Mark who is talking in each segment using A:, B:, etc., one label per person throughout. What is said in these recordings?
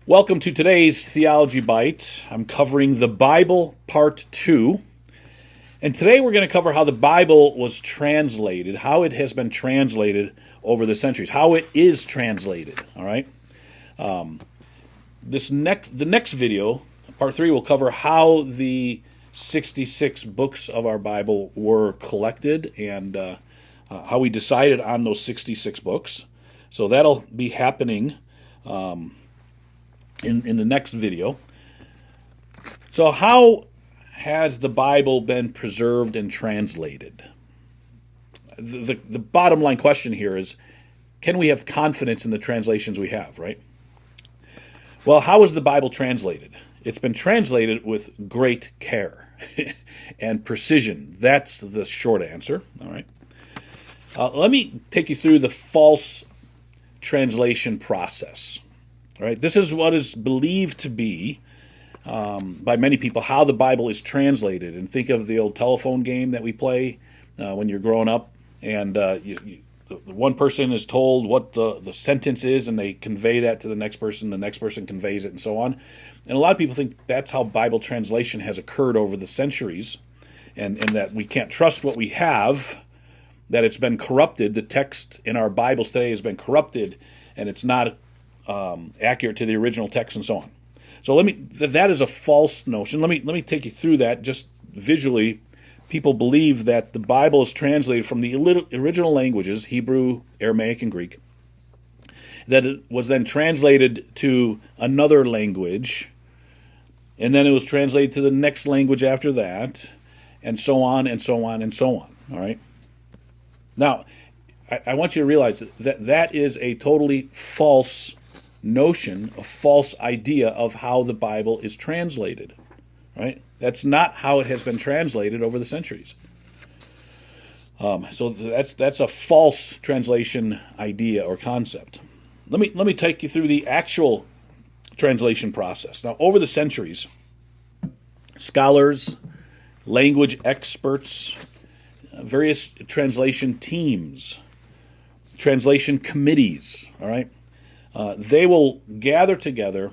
A: Welcome to today's Theology Bite. I'm covering the Bible Part 2. And today we're going to cover how the Bible was translated, how it has been translated over the centuries, how it is translated. All right. The next video, Part 3, will cover how the 66 books of our Bible were collected and how we decided on those 66 books. So that'll be happening in the next video. So how has the Bible been preserved and translated? The bottom line question here is, can we have confidence in the translations we have, right? Well, how is the Bible translated? It's been translated with great care and precision. That's the short answer, all right? Let me take you through the false translation process. All right, this is what is believed to be, by many people, how the Bible is translated. And think of the old telephone game that we play when you're growing up, and the one person is told what the sentence is, and they convey that to the next person conveys it, and so on. And a lot of people think that's how Bible translation has occurred over the centuries, and that we can't trust what we have, that it's been corrupted. The text in our Bibles today has been corrupted, and it's not accurate to the original text, and so on. So that is a false notion. Let me take you through that just visually. People believe that the Bible is translated from the original languages, Hebrew, Aramaic, and Greek, that it was then translated to another language, and then it was translated to the next language after that, and so on, and so on, and so on. All right? Now, I want you to realize that is a totally false notion, a false idea of how the Bible is translated, right? That's not how it has been translated over the centuries. So that's a false translation idea or concept. Let me take you through the actual translation process. Now, over the centuries, scholars, language experts, various translation teams, translation committees, all right? They will gather together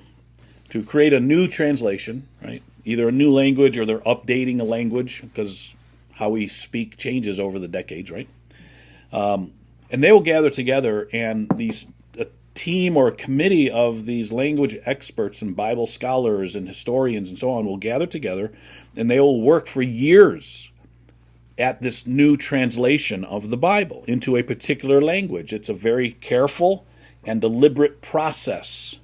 A: to create a new translation, right? Either a new language or they're updating a language because how we speak changes over the decades, right? And they will gather together, and a team or a committee of these language experts and Bible scholars and historians and so on will gather together, and they will work for years at this new translation of the Bible into a particular language. It's a very careful and deliberate process.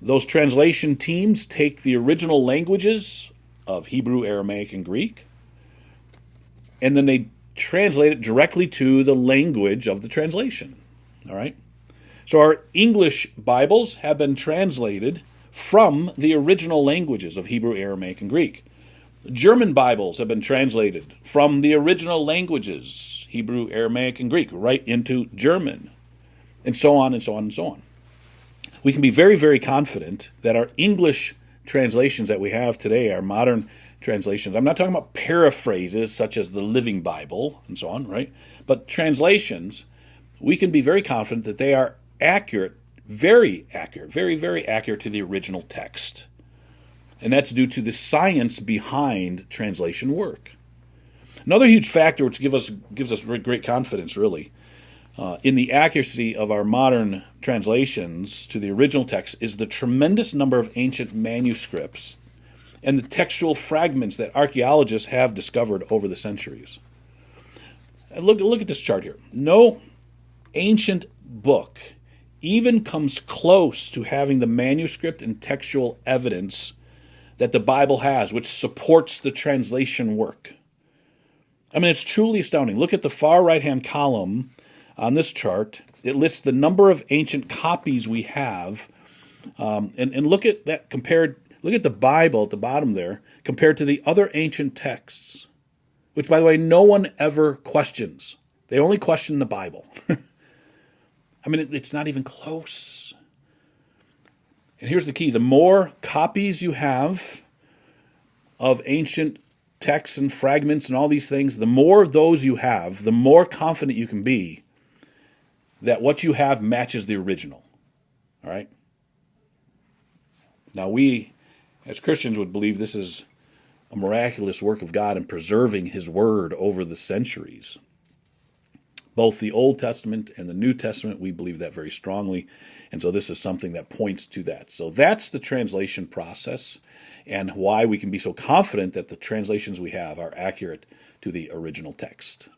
A: Those translation teams take the original languages of Hebrew, Aramaic, and Greek, and then they translate it directly to the language of the translation. All right? So our English Bibles have been translated from the original languages of Hebrew, Aramaic, and Greek. German Bibles have been translated from the original languages, Hebrew, Aramaic, and Greek, right into German, and so on, and so on, and so on. We can be very, very confident that our English translations that we have today, our modern translations, I'm not talking about paraphrases such as the Living Bible and so on, right? But translations, we can be very confident that they are accurate, very, very accurate to the original text. And that's due to the science behind translation work. Another huge factor which gives us great confidence, really, in the accuracy of our modern translations to the original text is the tremendous number of ancient manuscripts and the textual fragments that archaeologists have discovered over the centuries. And look at this chart here. No ancient book even comes close to having the manuscript and textual evidence that the Bible has, which supports the translation work. I mean, it's truly astounding. Look at the far right-hand column on this chart. It lists the number of ancient copies we have, and look at that compared. Look at the Bible at the bottom there compared to the other ancient texts, which, by the way, no one ever questions. They only question the Bible. I mean, it's not even close. And here's the key. The more copies you have of ancient texts and fragments and all these things, the more of those you have, the more confident you can be that what you have matches the original. All right? Now, we as Christians would believe this is a miraculous work of God in preserving His Word over the centuries. Both the Old Testament and the New Testament, we believe that very strongly. And so this is something that points to that. So that's the translation process and why we can be so confident that the translations we have are accurate to the original text.